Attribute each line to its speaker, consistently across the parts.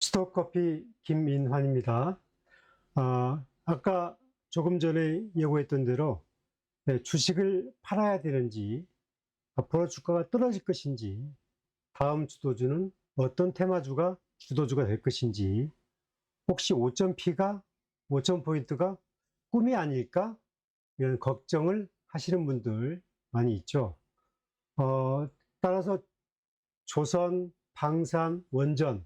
Speaker 1: 스톡커피 김민환입니다. 아까 조금 전에 예고했던 대로 주식을 팔아야 되는지, 앞으로 주가가 떨어질 것인지, 다음 주도주는 어떤 테마주가 주도주가 될 것인지, 혹시 5.P가, 5.포인트가 꿈이 아닐까? 이런 걱정을 하시는 분들 많이 있죠. 따라서 조선, 방산, 원전,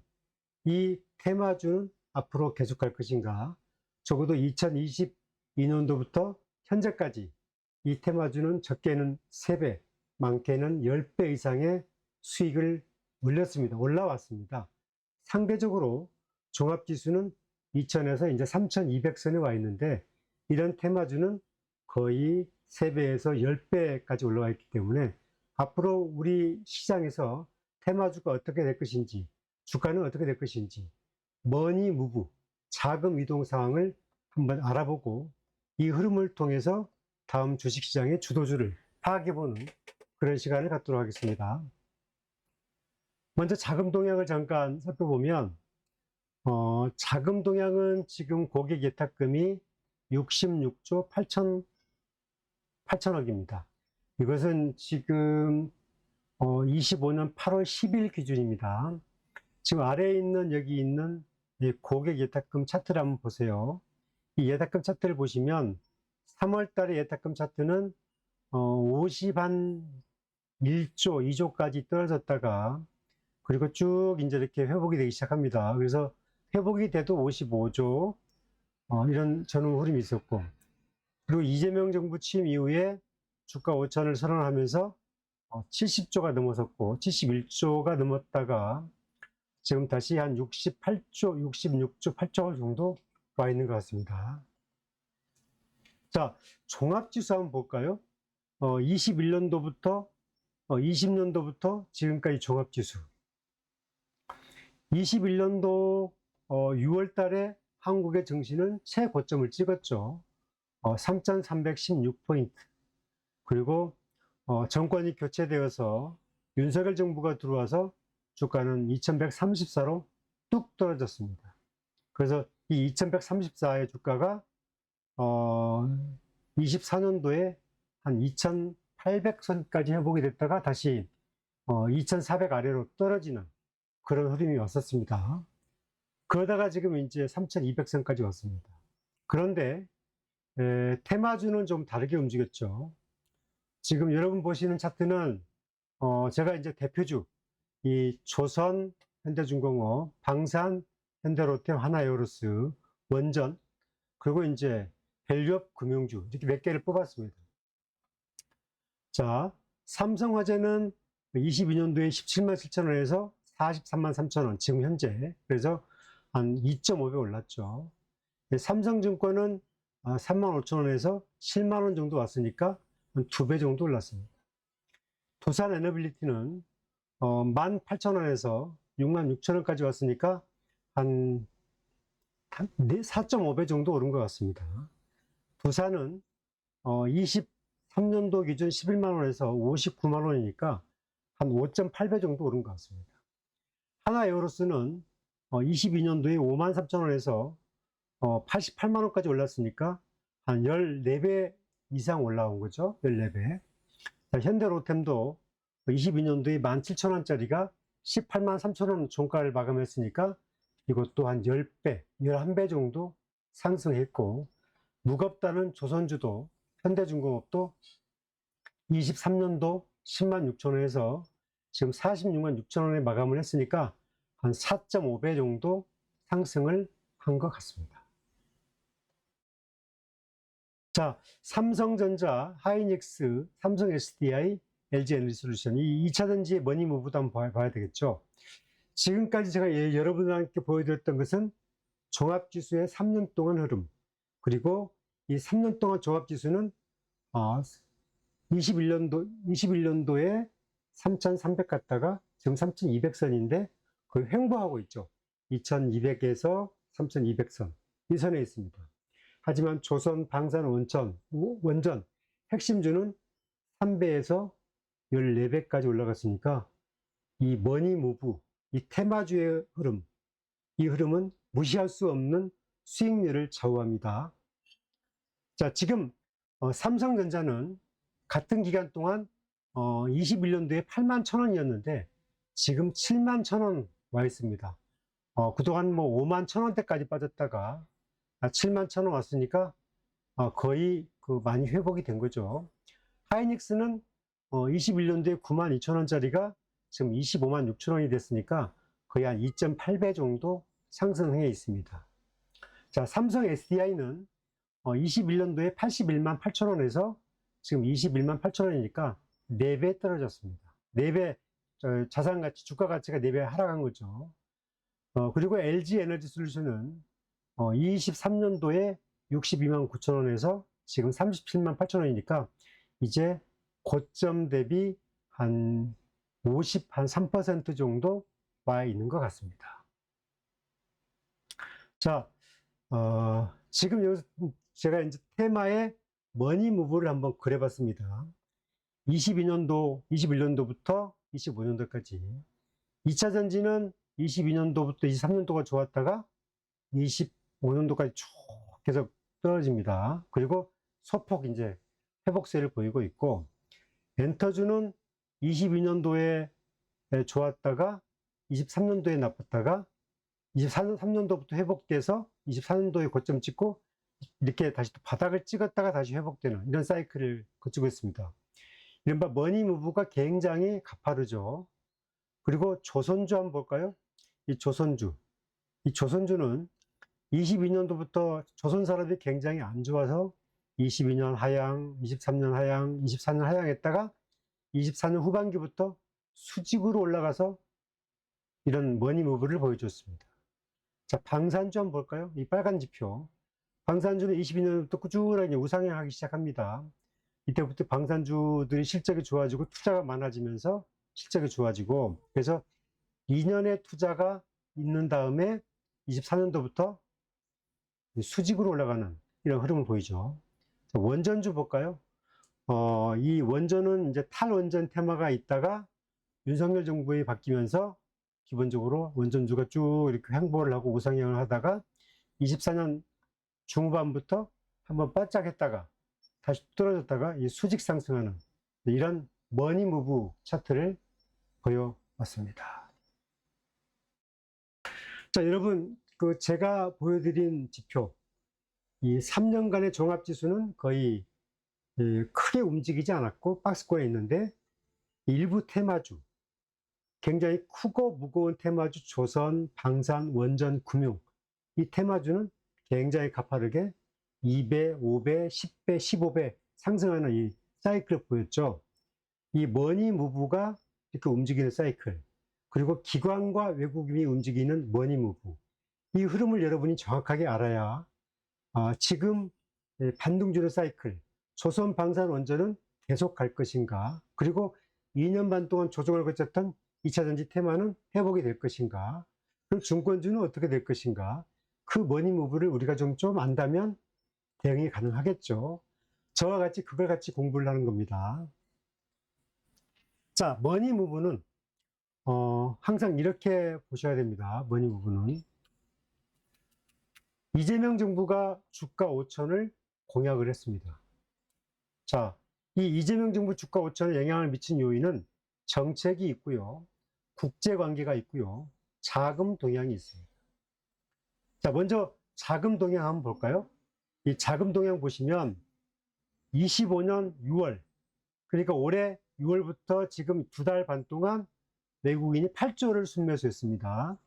Speaker 1: 이 테마주는 앞으로 계속 갈 것인가? 적어도 2022년도부터 현재까지 이 테마주는 적게는 3배, 많게는 10배 이상의 수익을 올라왔습니다. 상대적으로 종합지수는 2000에서 이제 3200선에 와 있는데, 이런 테마주는 거의 3배에서 10배까지 올라와 있기 때문에 앞으로 우리 시장에서 테마주가 어떻게 될 것인지, 주가는 어떻게 될 것인지, 머니 무브, 자금 이동 상황을 한번 알아보고 이 흐름을 통해서 다음 주식시장의 주도주를 파악해보는 그런 시간을 갖도록 하겠습니다. 먼저 자금 동향을 잠깐 살펴보면, 자금 동향은 지금 고객 예탁금이 66조 8천억입니다. 이것은 지금 25년 8월 10일 기준입니다. 지금 아래에 있는 여기 있는 이 고객 예탁금 차트를 한번 보세요. 이 예탁금 차트를 보시면 3월 달에 예탁금 차트는 50한 1조, 2조까지 떨어졌다가 그리고 쭉 이제 이렇게 회복이 되기 시작합니다. 그래서 회복이 돼도 55조 이런 전후 흐름이 있었고, 그리고 이재명 정부 취임 이후에 주가 5천을 선언하면서 70조가 넘어섰고 71조가 넘었다가 지금 다시 한 68조, 66조, 8조 정도 와 있는 것 같습니다. 자, 종합지수 한번 볼까요? 21년도부터 20년도부터 지금까지 종합지수. 21년도 6월 달에 한국의 증시는 최고점을 찍었죠. 3,316포인트. 그리고 정권이 교체되어서 윤석열 정부가 들어와서 주가는 2134로 뚝 떨어졌습니다. 그래서 이 2134의 주가가 24년도에 한 2800선까지 회복이 됐다가 다시 2400 아래로 떨어지는 그런 흐름이 왔었습니다. 그러다가 지금 이제 3200선까지 왔습니다. 그런데 테마주는 좀 다르게 움직였죠. 지금 여러분 보시는 차트는 제가 이제 대표주 이 조선, 현대중공업, 방산, 현대로템, 하나에어로스, 원전, 그리고 이제 밸류업 금융주 이렇게 몇 개를 뽑았습니다. 자, 삼성화재는 22년도에 17만 7천 원에서 43만 3천 원, 지금 현재. 그래서 한 2.5배 올랐죠. 삼성증권은 3만 5천 원에서 7만 원 정도 왔으니까 한 2배 정도 올랐습니다. 두산에너빌리티는 18,000원에서 66,000원까지 왔으니까 한 4.5배 정도 오른 것 같습니다. 두산은 23년도 기준 11만원에서 59만원이니까 한 5.8배 정도 오른 것 같습니다. 하나에어로스는 22년도에 53,000원에서 88만원까지 올랐으니까 한 14배 이상 올라온 거죠. 14배. 현대로템도 22년도에 17,000원짜리가 18만 3천원 종가를 마감했으니까 이것도 한 10배, 11배 정도 상승했고, 무겁다는 조선주도, 현대중공업도 23년도 10만 6천원에서 지금 46만 6천원에 마감을 했으니까 한 4.5배 정도 상승을 한 것 같습니다. 자, 삼성전자, 하이닉스, 삼성 SDI, LG 에너지솔루션, 이 2차전지의 머니무브도 한번 봐야 되겠죠. 지금까지 제가 여러분들께 보여드렸던 것은 종합지수의 3년 동안 흐름, 그리고 이 3년 동안 종합지수는 21년도에 3,300 갔다가 지금 3,200선인데 거의 횡보하고 있죠. 2,200에서 3,200선, 이 선에 있습니다. 하지만 조선, 방산, 원전, 핵심주는 3배에서 14배까지 올라갔으니까 이 머니 무브, 이 테마주의 흐름, 이 흐름은 무시할 수 없는 수익률을 좌우합니다. 자, 지금 삼성전자는 같은 기간 동안 21년도에 8만 1,000원이었는데 지금 7만 1,000원 와 있습니다. 그동안 뭐 5만 1,000원대까지 빠졌다가 7만 1,000원 왔으니까 거의 많이 회복이 된 거죠. 하이닉스는 21년도에 9만 2,000원짜리가 지금 25만 6,000원이 됐으니까 거의 한 2.8배 정도 상승해 있습니다. 자, 삼성 SDI는 21년도에 81만 8,000원에서 지금 21만 8,000원이니까 4배 떨어졌습니다. 4배, 자산가치, 주가가치가 4배 하락한 거죠. 그리고 LG에너지솔루션은 23년도에 62만 9,000원에서 지금 37만 8,000원이니까 이제 고점 대비 한 3% 정도 와 있는 것 같습니다. 자, 지금 여기서 제가 이제 테마의 머니 무브를 한번 그려봤습니다. 22년도, 21년도부터 25년도까지. 2차 전지는 22년도부터 23년도가 좋았다가 25년도까지 쭉 계속 떨어집니다. 그리고 소폭 이제 회복세를 보이고 있고, 엔터주는 22년도에 좋았다가 23년도에 나빴다가 23년도부터 회복돼서 24년도에 고점 찍고 이렇게 다시 또 바닥을 찍었다가 다시 회복되는 이런 사이클을 거치고 있습니다. 이른바 머니 무브가 굉장히 가파르죠. 그리고 조선주 한번 볼까요? 이 조선주는 22년도부터 조선산업이 굉장히 안 좋아서 22년 하향, 23년 하향, 24년 하향했다가 24년 후반기부터 수직으로 올라가서 이런 머니 무브를 보여줬습니다. 자, 방산주 한번 볼까요? 이 빨간 지표. 방산주는 22년부터 꾸준하게 우상향하기 시작합니다. 이때부터 방산주들이 실적이 좋아지고 투자가 많아지면서 실적이 좋아지고, 그래서 2년의 투자가 있는 다음에 24년도부터 수직으로 올라가는 이런 흐름을 보이죠. 원전주 볼까요? 이 원전은 이제 탈원전 테마가 있다가 윤석열 정부에 바뀌면서 기본적으로 원전주가 쭉 이렇게 횡보를 하고 우상향을 하다가 24년 중후반부터 한번 바짝 했다가 다시 떨어졌다가 수직 상승하는 이런 머니 무브 차트를 보여왔습니다. 자, 여러분, 제가 보여드린 지표, 이 3년간의 종합지수는 거의 크게 움직이지 않았고 박스권에 있는데, 일부 테마주, 굉장히 크고 무거운 테마주, 조선, 방산, 원전, 금융, 이 테마주는 굉장히 가파르게 2배, 5배, 10배, 15배 상승하는 이 사이클을 보였죠. 이 머니 무브가 이렇게 움직이는 사이클, 그리고 기관과 외국인이 움직이는 머니 무브, 이 흐름을 여러분이 정확하게 알아야 지금 반등주의 사이클, 조선, 방산, 원전은 계속 갈 것인가, 그리고 2년 반 동안 조정을 거쳤던 2차 전지 테마는 회복이 될 것인가, 그럼 증권주는 어떻게 될 것인가, 그 머니 무브를 우리가 좀 안다면 대응이 가능하겠죠. 저와 같이 그걸 같이 공부를 하는 겁니다. 자, 머니 무브는 항상 이렇게 보셔야 됩니다. 머니 무브는 이재명 정부가 주가 5천을 공약을 했습니다. 자, 이 이재명 정부 주가 5천에 영향을 미친 요인은 정책이 있고요, 국제관계가 있고요, 자금 동향이 있습니다. 자, 먼저 자금 동향 한번 볼까요? 이 자금 동향 보시면 25년 6월, 그러니까 올해 6월부터 지금 2달 반 동안 외국인이 8조를 순매수했습니다.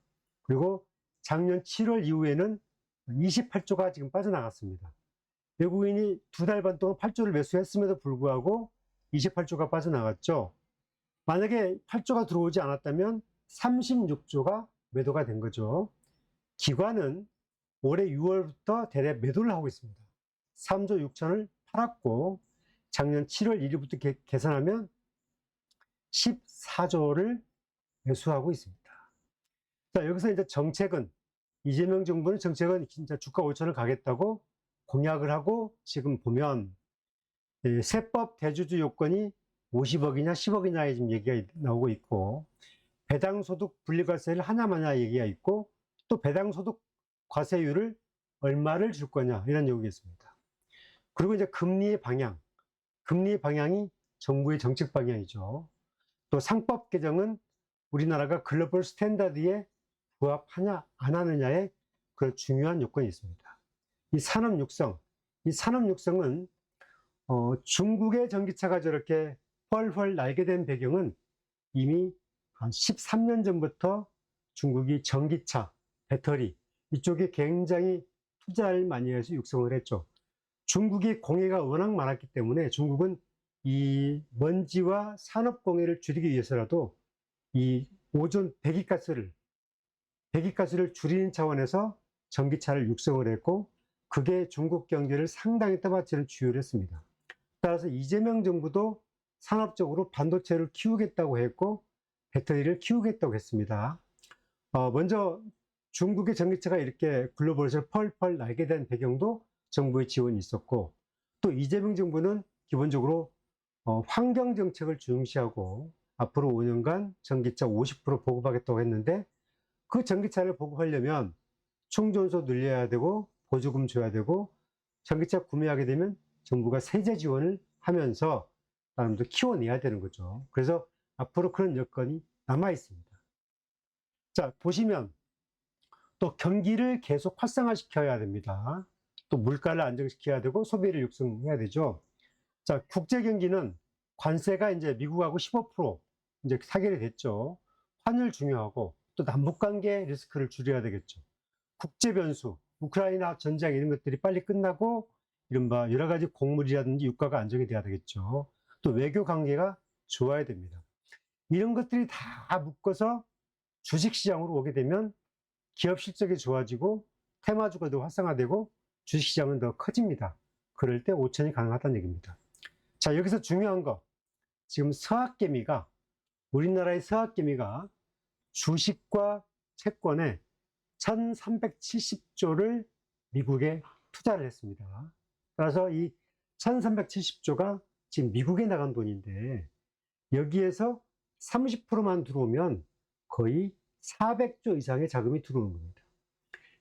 Speaker 1: 그리고 작년 7월 이후에는 28조가 지금 빠져나갔습니다. 외국인이 2달 반 동안 8조를 매수했음에도 불구하고 28조가 빠져나갔죠. 만약에 8조가 들어오지 않았다면 36조가 매도가 된 거죠. 기관은 올해 6월부터 대략 매도를 하고 있습니다. 3조 6천을 팔았고 작년 7월 1일부터 계산하면 14조를 매수하고 있습니다. 자, 여기서 이제 정책은, 이재명 정부는 정책은 진짜 주가 5천을 가겠다고 공약을 하고, 지금 보면 세법 대주주 요건이 50억이냐 10억이냐의 지금 얘기가 나오고 있고, 배당소득 분리과세를 하냐 마냐 얘기가 있고, 또 배당소득 과세율을 얼마를 줄 거냐, 이런 요구겠습니다. 그리고 이제 금리의 방향이 정부의 정책 방향이죠. 또 상법 개정은 우리나라가 글로벌 스탠다드에 부합하냐 안 하느냐의 그 중요한 요건이 있습니다. 이 산업 육성은 중국의 전기차가 저렇게 펄펄 날게 된 배경은 이미 한 13년 전부터 중국이 전기차, 배터리 이쪽에 굉장히 투자를 많이 해서 육성을 했죠. 중국이 공해가 워낙 많았기 때문에 중국은 이 먼지와 산업공해를 줄이기 위해서라도 이 오존 배기가스를 줄이는 차원에서 전기차를 육성을 했고, 그게 중국 경제를 상당히 떠받치는 주요를 했습니다. 따라서 이재명 정부도 산업적으로 반도체를 키우겠다고 했고 배터리를 키우겠다고 했습니다. 먼저 중국의 전기차가 이렇게 글로벌에서 펄펄 날게 된 배경도 정부의 지원이 있었고, 또 이재명 정부는 기본적으로 환경 정책을 중시하고 앞으로 5년간 전기차 50% 보급하겠다고 했는데, 그 전기차를 보급하려면 충전소 늘려야 되고 보조금 줘야 되고, 전기차 구매하게 되면 정부가 세제 지원을 하면서 사람들 키워내야 되는 거죠. 그래서 앞으로 그런 여건이 남아 있습니다. 자, 보시면 또 경기를 계속 활성화시켜야 됩니다. 또 물가를 안정시켜야 되고 소비를 육성해야 되죠. 자, 국제 경기는 관세가 이제 미국하고 15% 이제 타결이 됐죠. 환율 중요하고, 또 남북 관계 리스크를 줄여야 되겠죠. 국제 변수, 우크라이나 전쟁 이런 것들이 빨리 끝나고 이른바 여러 가지 곡물이라든지 유가가 안정이 돼야 되겠죠. 또 외교 관계가 좋아야 됩니다. 이런 것들이 다 묶어서 주식시장으로 오게 되면 기업 실적이 좋아지고 테마주가 더 활성화되고 주식시장은 더 커집니다. 그럴 때 5천이 가능하다는 얘기입니다. 자, 여기서 중요한 거, 지금 우리나라의 서학개미가 주식과 채권에 1370조를 미국에 투자를 했습니다. 따라서 이 1370조가 지금 미국에 나간 돈인데, 여기에서 30%만 들어오면 거의 400조 이상의 자금이 들어오는 겁니다.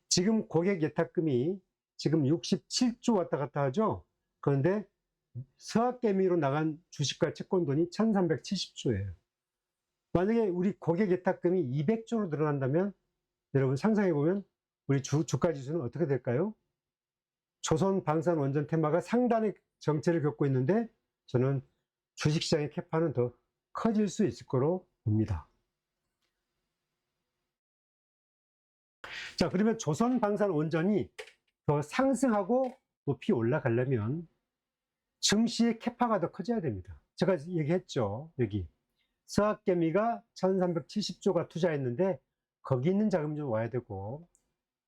Speaker 1: 지금 고객 예탁금이 지금 67조 왔다 갔다 하죠. 그런데 서학개미로 나간 주식과 채권 돈이 1370조예요. 만약에 우리 고객 예탁금이 200조로 늘어난다면 여러분 상상해 보면 우리 주가 지수는 어떻게 될까요? 조선 방산 원전 테마가 상당히 정체를 겪고 있는데, 저는 주식시장의 캐파는 더 커질 수 있을 거로 봅니다. 자, 그러면 조선 방산 원전이 더 상승하고 높이 올라가려면 증시의 캐파가 더 커져야 됩니다. 제가 얘기했죠. 여기 서학개미가 1370조가 투자했는데 거기 있는 자금이 좀 와야 되고,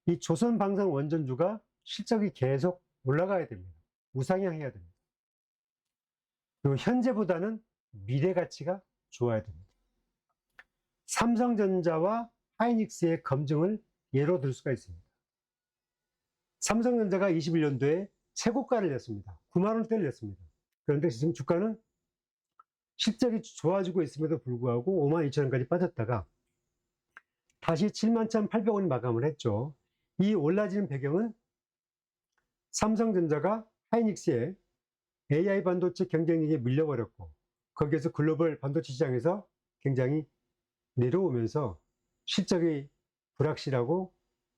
Speaker 1: 이 조선 방산 원전주가 실적이 계속 올라가야 됩니다. 우상향해야 됩니다. 그리고 현재보다는 미래 가치가 좋아야 됩니다. 삼성전자와 하이닉스의 검증을 예로 들 수가 있습니다. 삼성전자가 21년도에 최고가를 냈습니다. 9만 원대를 냈습니다. 그런데 지금 주가는 실적이 좋아지고 있음에도 불구하고 5만 2천 원까지 빠졌다가 다시 7만 1,800원이 마감을 했죠. 이 올라지는 배경은 삼성전자가 하이닉스의 AI 반도체 경쟁력에 밀려버렸고, 거기에서 글로벌 반도체 시장에서 굉장히 내려오면서 실적이 불확실하고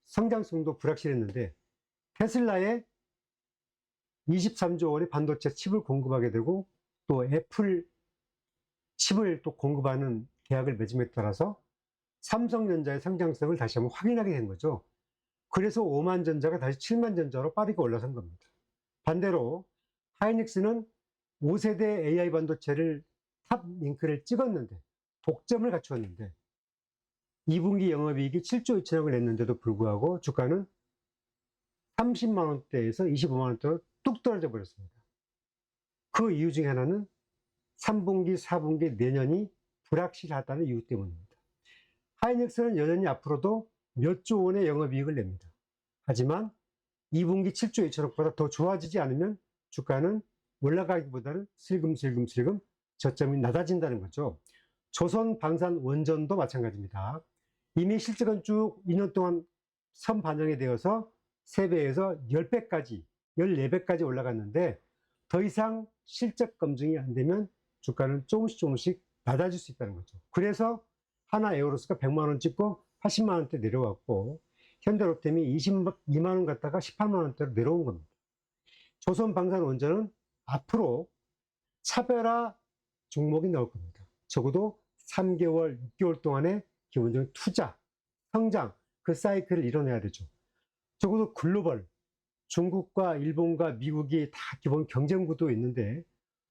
Speaker 1: 성장성도 불확실했는데, 테슬라에 23조 원의 반도체 칩을 공급하게 되고 또 애플 칩을 또 공급하는 계약을 맺음에 따라서 삼성전자의 성장성을 다시 한번 확인하게 된 거죠. 그래서 5만 전자가 다시 7만 전자로 빠르게 올라선 겁니다. 반대로 하이닉스는 5세대 AI 반도체를 탑 링크를 찍었는데, 독점을 갖추었는데 2분기 영업이익이 7조 2천억을 냈는데도 불구하고 주가는 30만 원대에서 25만 원대로 뚝 떨어져 버렸습니다. 그 이유 중에 하나는 3분기, 4분기 내년이 불확실하다는 이유 때문입니다. 하이닉스는 여전히 앞으로도 몇 조 원의 영업이익을 냅니다. 하지만 2분기 7조 2천억보다 더 좋아지지 않으면 주가는 올라가기보다는 슬금슬금 저점이 낮아진다는 거죠. 조선 방산 원전도 마찬가지입니다. 이미 실적은 쭉 2년 동안 선반영이 되어서 3배에서 10배까지, 14배까지 올라갔는데 더 이상 실적 검증이 안 되면 주가는 조금씩 낮아질 수 있다는 거죠. 그래서 하나 에어로스가 100만 원 찍고 80만 원대 내려왔고 현대로템이 22만 원 갔다가 18만 원대로 내려온 겁니다. 조선방산원전은 앞으로 차별화 종목이 나올 겁니다. 적어도 3개월, 6개월 동안의 기본적인 투자, 성장, 그 사이클을 이뤄내야 되죠. 적어도 글로벌, 중국과 일본과 미국이 다 기본 경쟁 구도에 있는데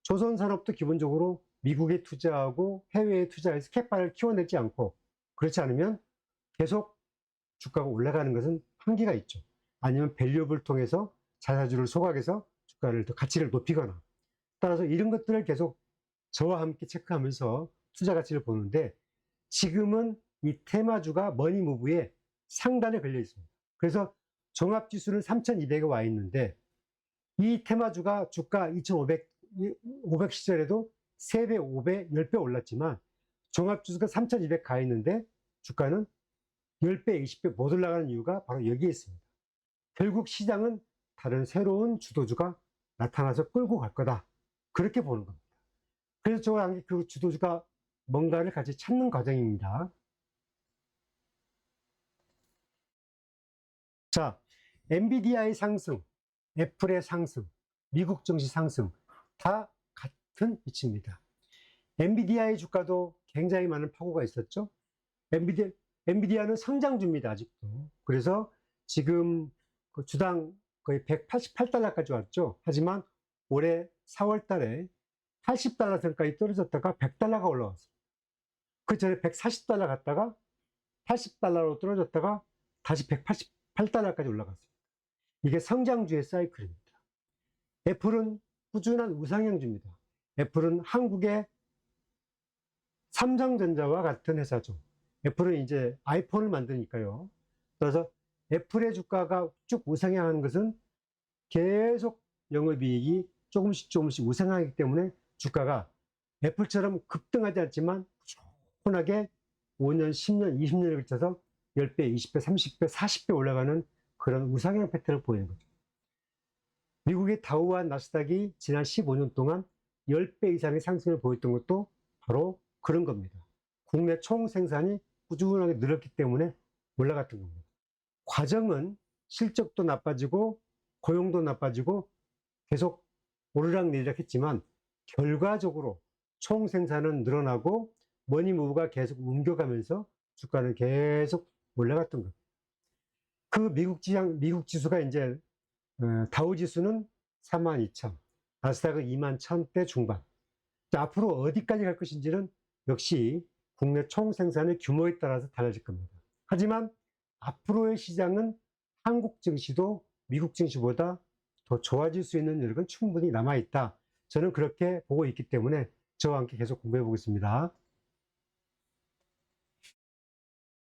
Speaker 1: 조선산업도 기본적으로 미국에 투자하고 해외에 투자해서 캣발을 키워내지 않고 그렇지 않으면 계속 주가가 올라가는 것은 한계가 있죠. 아니면 밸류업을 통해서 자사주를 소각해서 주가를 더 가치를 높이거나 따라서 이런 것들을 계속 저와 함께 체크하면서 투자 가치를 보는데 지금은 이 테마주가 머니무브에 상단에 걸려 있습니다. 그래서 종합지수는 3,200에 와 있는데 이 테마주가 주가 2,500 시절에도 3배, 5배, 10배 올랐지만 종합지수가 3,200 가 있는데 주가는 10배, 20배 못 올라가는 이유가 바로 여기에 있습니다. 결국 시장은 다른 새로운 주도주가 나타나서 끌고 갈 거다. 그렇게 보는 겁니다. 그래서 저와 그 주도주가 뭔가를 같이 찾는 과정입니다. 자, 엔비디아의 상승, 애플의 상승, 미국 증시 상승 다 같은 위치입니다. 엔비디아의 주가도 굉장히 많은 파고가 있었죠. 엔비디아는 성장주입니다, 아직도. 그래서 지금 그 주당 거의 188달러까지 왔죠. 하지만 올해 4월 달에 80달러 선까지 떨어졌다가 100달러가 올라왔어요. 그 전에 140달러 갔다가 80달러로 떨어졌다가 다시 188달러까지 올라갔습니다. 이게 성장주의 사이클입니다. 애플은 꾸준한 우상향주입니다. 애플은 한국의 삼성전자와 같은 회사죠. 애플은 이제 아이폰을 만드니까요. 그래서 애플의 주가가 쭉 우상향하는 것은 계속 영업이익이 조금씩 우상하기 때문에 주가가 애플처럼 급등하지 않지만 꾸준하게 5년, 10년, 20년에 걸쳐서 10배, 20배, 30배, 40배 올라가는 그런 우상향 패턴을 보이는 거죠. 미국의 다우와 나스닥이 지난 15년 동안 10배 이상의 상승을 보였던 것도 바로 그런 겁니다. 국내 총 생산이 꾸준하게 늘었기 때문에 올라갔던 겁니다. 과정은 실적도 나빠지고 고용도 나빠지고 계속 오르락내리락 했지만 결과적으로 총 생산은 늘어나고 머니무브가 계속 옮겨가면서 주가는 계속 올라갔던 겁니다. 그 미국 지수가 이제 다우지수는 42,000, 나스닥은 21,000대 중반. 앞으로 어디까지 갈 것인지는 역시 국내 총 생산의 규모에 따라서 달라질 겁니다. 하지만 앞으로의 시장은 한국 증시도 미국 증시보다 더 좋아질 수 있는 여력은 충분히 남아있다. 저는 그렇게 보고 있기 때문에 저와 함께 계속 공부해 보겠습니다.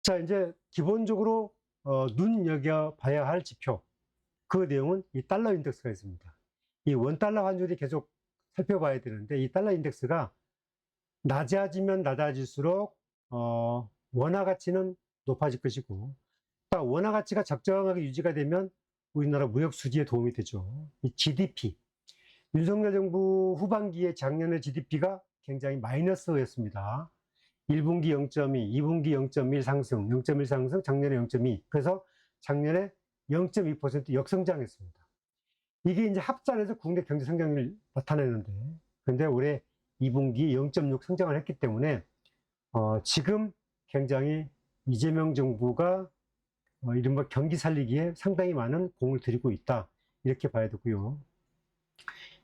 Speaker 1: 자, 이제 기본적으로 눈여겨봐야 할 지표. 그 내용은 이 달러 인덱스가 있습니다. 이 원달러 환율이 계속 살펴봐야 되는데 이 달러 인덱스가 낮아지면 낮아질수록 원화 가치는 높아질 것이고 딱 원화 가치가 적정하게 유지가 되면 우리나라 무역 수지에 도움이 되죠. 이 GDP 윤석열 정부 후반기에 작년에 GDP가 굉장히 마이너스였습니다. 1분기 0.2, 2분기 0.1 상승, 0.1 상승, 작년에 0.2. 그래서 작년에 0.2% 역성장했습니다. 이게 이제 합산해서 국내 경제 성장률을 나타내는데, 근데 올해 2분기 0.6 성장을 했기 때문에, 지금 굉장히 이재명 정부가 이른바 경기 살리기에 상당히 많은 공을 들이고 있다. 이렇게 봐야 되고요.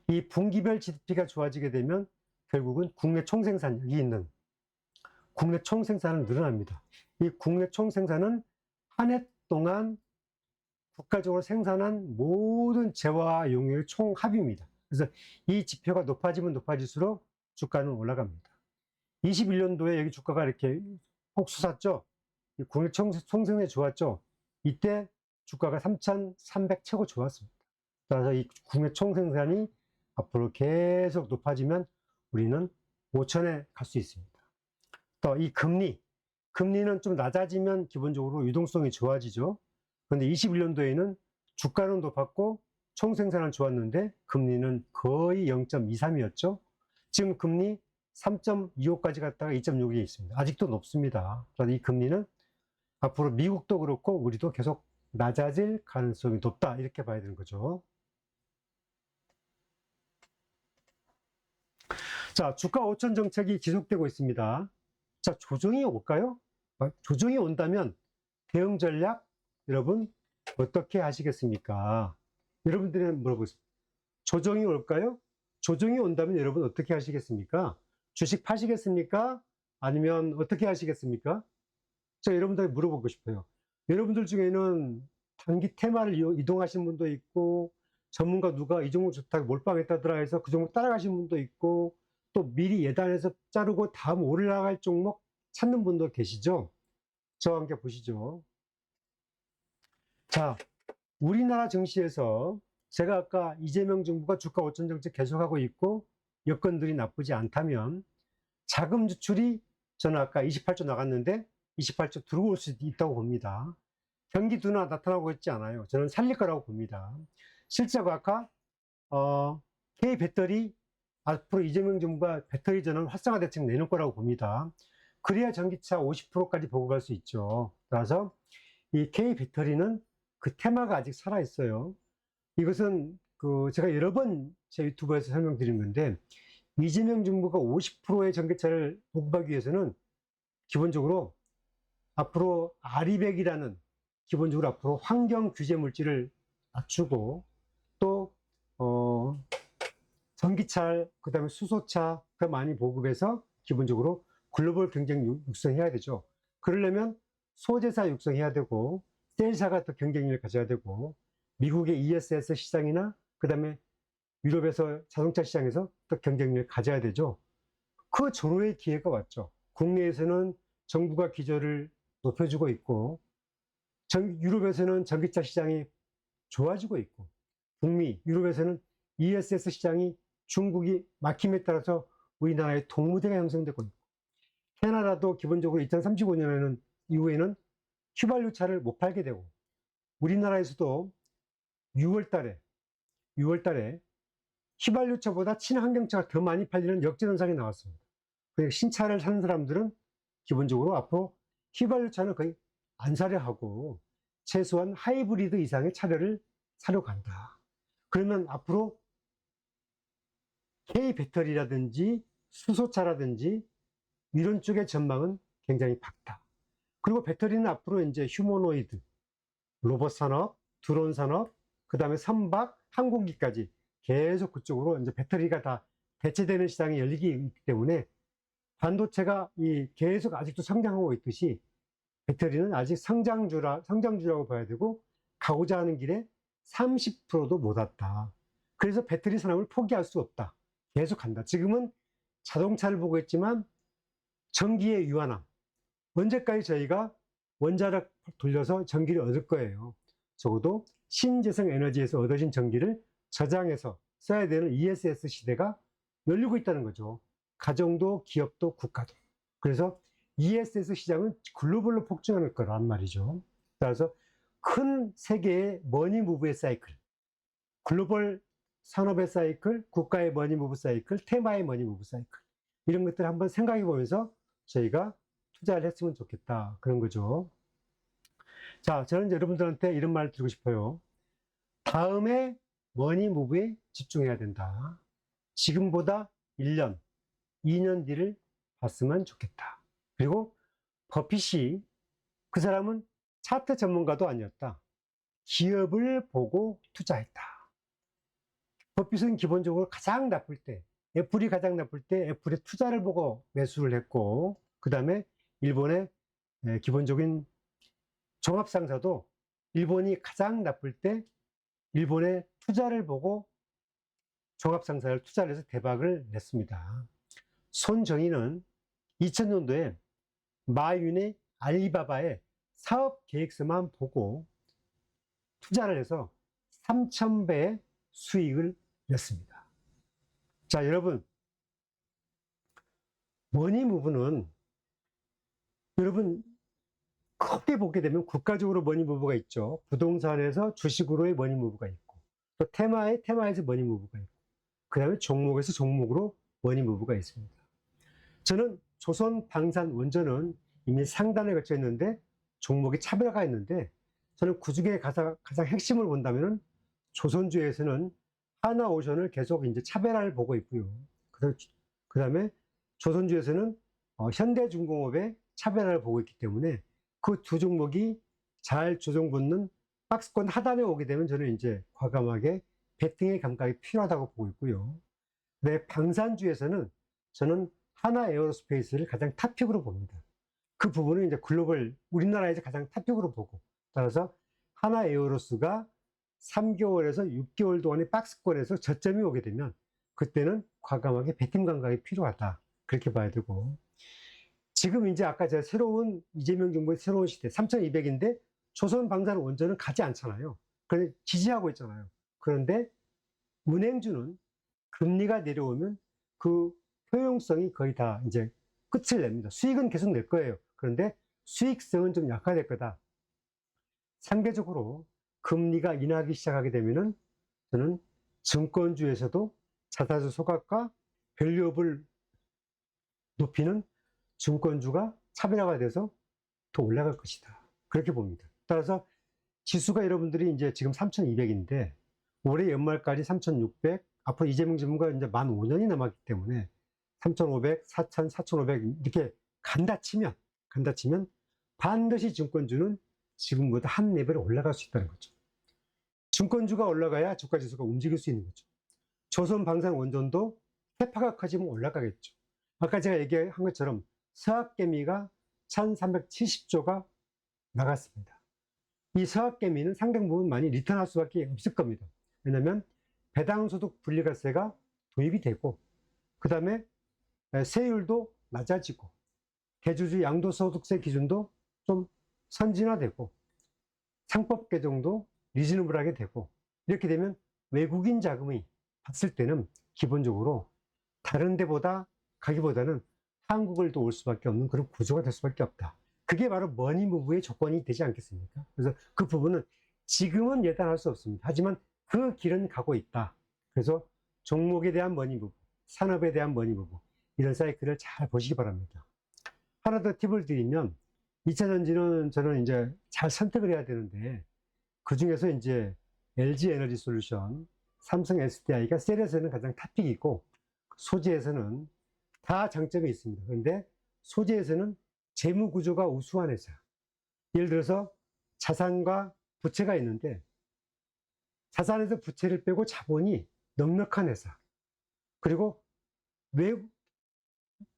Speaker 1: 이 분기별 GDP가 좋아지게 되면 결국은 국내 총생산이 있는 국내 총생산은 늘어납니다. 이 국내 총생산은 한 해 동안 국가적으로 생산한 모든 재화와 용료의 총합입니다. 그래서 이 지표가 높아지면 높아질수록 주가는 올라갑니다. 21년도에 여기 주가가 이렇게 폭 솟았죠. 국내 총생산이 좋았죠. 이때 주가가 3,300 최고 좋았습니다. 따라서 이 국내 총생산이 앞으로 계속 높아지면 우리는 5천에 갈 수 있습니다. 또 이 금리는 좀 낮아지면 기본적으로 유동성이 좋아지죠. 그런데 21년도에는 주가는 높았고 총생산은 좋았는데 금리는 거의 0.23이었죠. 지금 금리 3.25까지 갔다가 2.6에 있습니다. 아직도 높습니다. 그래서 이 금리는 앞으로 미국도 그렇고 우리도 계속 낮아질 가능성이 높다, 이렇게 봐야 되는 거죠. 자, 주가 5천 정책이 지속되고 있습니다. 자, 조정이 올까요? 조정이 온다면 대응 전략, 여러분 어떻게 하시겠습니까? 여러분들이 물어보겠습니다. 조정이 올까요? 조정이 온다면 여러분 어떻게 하시겠습니까? 주식 파시겠습니까? 아니면 어떻게 하시겠습니까? 제가 여러분들에게 물어보고 싶어요. 여러분들 중에는 단기 테마를 이동하신 분도 있고, 전문가 누가 이 종목 좋다고 몰빵했다더라 해서 그 종목 따라가신 분도 있고, 또 미리 예단해서 자르고 다음 올라갈 종목 찾는 분도 계시죠? 저와 함께 보시죠. 자, 우리나라 증시에서 제가 아까 이재명 정부가 주가 5천 정책 계속하고 있고 여건들이 나쁘지 않다면 자금 지출이, 저는 아까 28조 나갔는데 28조 들어올 수도 있다고 봅니다. 경기 둔화 나타나고 있지 않아요. 저는 살릴 거라고 봅니다. 실제로 아까 K배터리, 앞으로 이재명 정부가 배터리 전원 활성화 대책 내놓을 거라고 봅니다. 그래야 전기차 50%까지 보고 갈 수 있죠. 따라서 이 K배터리는 그 테마가 아직 살아 있어요. 이것은 제가 여러 번 제 유튜브에서 설명드린 건데, 이재명 정부가 50%의 전기차를 보급하기 위해서는 기본적으로 앞으로 아리백이라는, 기본적으로 앞으로 환경 규제 물질을 낮추고, 또 전기차, 그 다음에 수소차 더 많이 보급해서 기본적으로 글로벌 경쟁 육성해야 되죠. 그러려면 소재사 육성해야 되고, 셀사가 더 경쟁력을 가져야 되고, 미국의 ESS 시장이나 그 다음에 유럽에서 자동차 시장에서 또 경쟁력을 가져야 되죠. 그 조로의 기회가 왔죠. 국내에서는 정부가 기조를 높여주고 있고, 유럽에서는 전기차 시장이 좋아지고 있고, 북미, 유럽에서는 ESS 시장이 중국이 막힘에 따라서 우리나라의 동무대가 형성되고 있고, 캐나다도 기본적으로 2035년에는 이후에는 휘발유차를 못 팔게 되고, 우리나라에서도 6월 달에 휘발유차보다 친환경차가 더 많이 팔리는 역전현상이 나왔습니다. 그러니까 신차를 사는 사람들은 기본적으로 앞으로 휘발유차는 거의 안 사려 하고 최소한 하이브리드 이상의 차량을 사려 간다. 그러면 앞으로 K배터리라든지 수소차라든지 이런 쪽의 전망은 굉장히 밝다. 그리고 배터리는 앞으로 이제 휴머노이드, 로봇 산업, 드론 산업, 그 다음에 선박, 항공기까지 계속 그쪽으로 이제 배터리가 다 대체되는 시장이 열리기 있기 때문에 반도체가 계속 아직도 성장하고 있듯이 배터리는 아직 성장주라고 봐야 되고, 가고자 하는 길에 30%도 못 왔다. 그래서 배터리 산업을 포기할 수 없다. 계속 간다. 지금은 자동차를 보고 있지만 전기의 유한함. 언제까지 저희가 원자력 돌려서 전기를 얻을 거예요. 적어도 신재생 에너지에서 얻어진 전기를 저장해서 써야 되는 ESS 시대가 열리고 있다는 거죠. 가정도 기업도 국가도. 그래서 ESS 시장은 글로벌로 폭증할 거란 말이죠. 따라서 큰 세계의 머니 무브의 사이클, 글로벌 산업의 사이클, 국가의 머니 무브 사이클, 테마의 머니 무브 사이클, 이런 것들을 한번 생각해 보면서 저희가 투자를 했으면 좋겠다, 그런 거죠. 자, 저는 여러분들한테 이런 말을 드리고 싶어요. 다음에 머니 무브에 집중해야 된다. 지금보다 1년, 2년 뒤를 봤으면 좋겠다. 그리고 버핏이, 그 사람은 차트 전문가도 아니었다. 기업을 보고 투자했다. 버핏은 기본적으로 가장 나쁠 때, 애플이 가장 나쁠 때 애플의 투자를 보고 매수를 했고, 그 다음에 일본의 기본적인 종합상사도 일본이 가장 나쁠 때 일본의 투자를 보고 종합상사를 투자를 해서 대박을 냈습니다. 손정희는 2000년도에 마윤의 알리바바의 사업 계획서만 보고 투자를 해서 3000배의 수익을 냈습니다. 자, 여러분, 머니무브는 여러분 크게 보게 되면 국가적으로 머니 무브가 있죠. 부동산에서 주식으로의 머니 무브가 있고, 또 테마에서 머니 무브가 있고, 그 다음에 종목에서 종목으로 머니 무브가 있습니다. 저는 조선 방산 원전은 이미 상단에 걸쳐 있는데 종목이 차별화가 있는데, 저는 그 중에 가장 핵심을 본다면은 조선주에서는 하나오션을 계속 이제 차별화를 보고 있고요. 그 다음에 조선주에서는 현대중공업의 차별화를 보고 있기 때문에 그 두 종목이 잘 조정붙는 박스권 하단에 오게 되면 저는 이제 과감하게 베팅의 감각이 필요하다고 보고 있고요. 네, 방산주에서는 저는 하나 에어로스페이스를 가장 탑픽으로 봅니다. 그 부분은 이제 글로벌, 우리나라에서 가장 탑픽으로 보고, 따라서 하나 에어로스가 3개월에서 6개월 동안의 박스권에서 저점이 오게 되면 그때는 과감하게 베팅 감각이 필요하다. 그렇게 봐야 되고, 지금 이제 아까 제가 새로운 이재명 정부의 새로운 시대 3200인데 조선 방산 원전은 가지 않잖아요. 그런데 지지하고 있잖아요. 그런데 은행주는 금리가 내려오면 그 효용성이 거의 다 이제 끝을 냅니다. 수익은 계속 낼 거예요. 그런데 수익성은 좀 약화될 거다. 상대적으로 금리가 인하하기 시작하게 되면은 저는 증권주에서도 자사주 소각과 밸류업을 높이는 증권주가 차별화가 돼서 더 올라갈 것이다. 그렇게 봅니다. 따라서 지수가 여러분들이 이제 지금 3200인데 올해 연말까지 3600, 앞으로 이재명 정부가 이제 만 5년이 남았기 때문에 3500, 4000, 4500 이렇게 간다 치면 반드시 증권주는 지금보다 한 레벨 올라갈 수 있다는 거죠. 증권주가 올라가야 주가지수가 움직일 수 있는 거죠. 조선 방산 원전도 캐파가 커지면 올라가겠죠. 아까 제가 얘기한 것처럼 서학개미가 1370조가 나갔습니다. 이 서학개미는 상당 부분 많이 리턴할 수밖에 없을 겁니다. 왜냐하면 배당소득 분리과세가 도입이 되고, 그 다음에 세율도 낮아지고, 대주주 양도소득세 기준도 좀 선진화되고, 상법 개정도 리즈너블하게 되고, 이렇게 되면 외국인 자금이 봤을 때는 기본적으로 다른 데보다 가기보다는 한국을 더 올 수밖에 없는 그런 구조가 될 수밖에 없다. 그게 바로 머니무브의 조건이 되지 않겠습니까? 그래서 그 부분은 지금은 예단할 수 없습니다. 하지만 그 길은 가고 있다. 그래서 종목에 대한 머니무브, 산업에 대한 머니무브, 이런 사이클을 잘 보시기 바랍니다. 하나 더 팁을 드리면 2차 전지는 저는 이제 잘 선택을 해야 되는데, 그 중에서 이제 LG 에너지 솔루션, 삼성 SDI가 셀에서는 가장 탑픽이고, 소재에서는 다 장점이 있습니다. 그런데 소재에서는 재무 구조가 우수한 회사. 예를 들어서 자산과 부채가 있는데 자산에서 부채를 빼고 자본이 넉넉한 회사. 그리고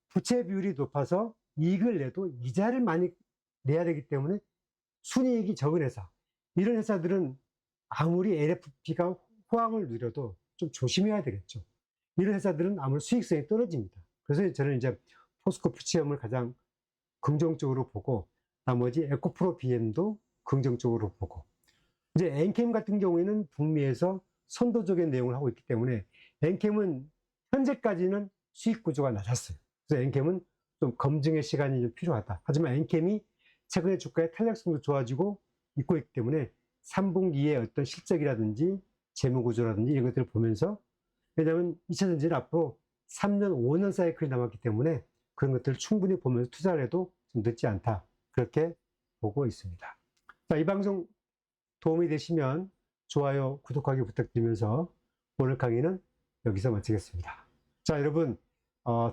Speaker 1: 부채 비율이 높아서 이익을 내도 이자를 많이 내야 되기 때문에 순이익이 적은 회사. 이런 회사들은 아무리 LFP가 호황을 누려도 좀 조심해야 되겠죠. 이런 회사들은 아무리 수익성이 떨어집니다. 그래서 저는 이제 포스코 퓨처엠을 가장 긍정적으로 보고, 나머지 에코프로 BM도 긍정적으로 보고, 이제 엔캠 같은 경우에는 북미에서 선도적인 내용을 하고 있기 때문에 엔캠은 현재까지는 수익 구조가 낮았어요. 그래서 엔캠은 좀 검증의 시간이 좀 필요하다. 하지만 엔캠이 최근에 주가의 탄력성도 좋아지고 있고 있기 때문에 3분기의 어떤 실적이라든지 재무 구조라든지 이런 것들을 보면서, 왜냐하면 2차 전지는 앞으로 3년, 5년 사이클이 남았기 때문에 그런 것들을 충분히 보면서 투자를 해도 좀 늦지 않다. 그렇게 보고 있습니다. 자, 이 방송 도움이 되시면 좋아요, 구독하기 부탁드리면서 오늘 강의는 여기서 마치겠습니다. 자, 여러분,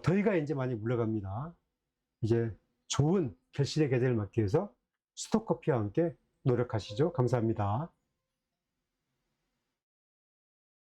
Speaker 1: 더위가 이제 많이 물러갑니다. 이제 좋은 결실의 계절을 맞기 위해서 스톡커피와 함께 노력하시죠. 감사합니다.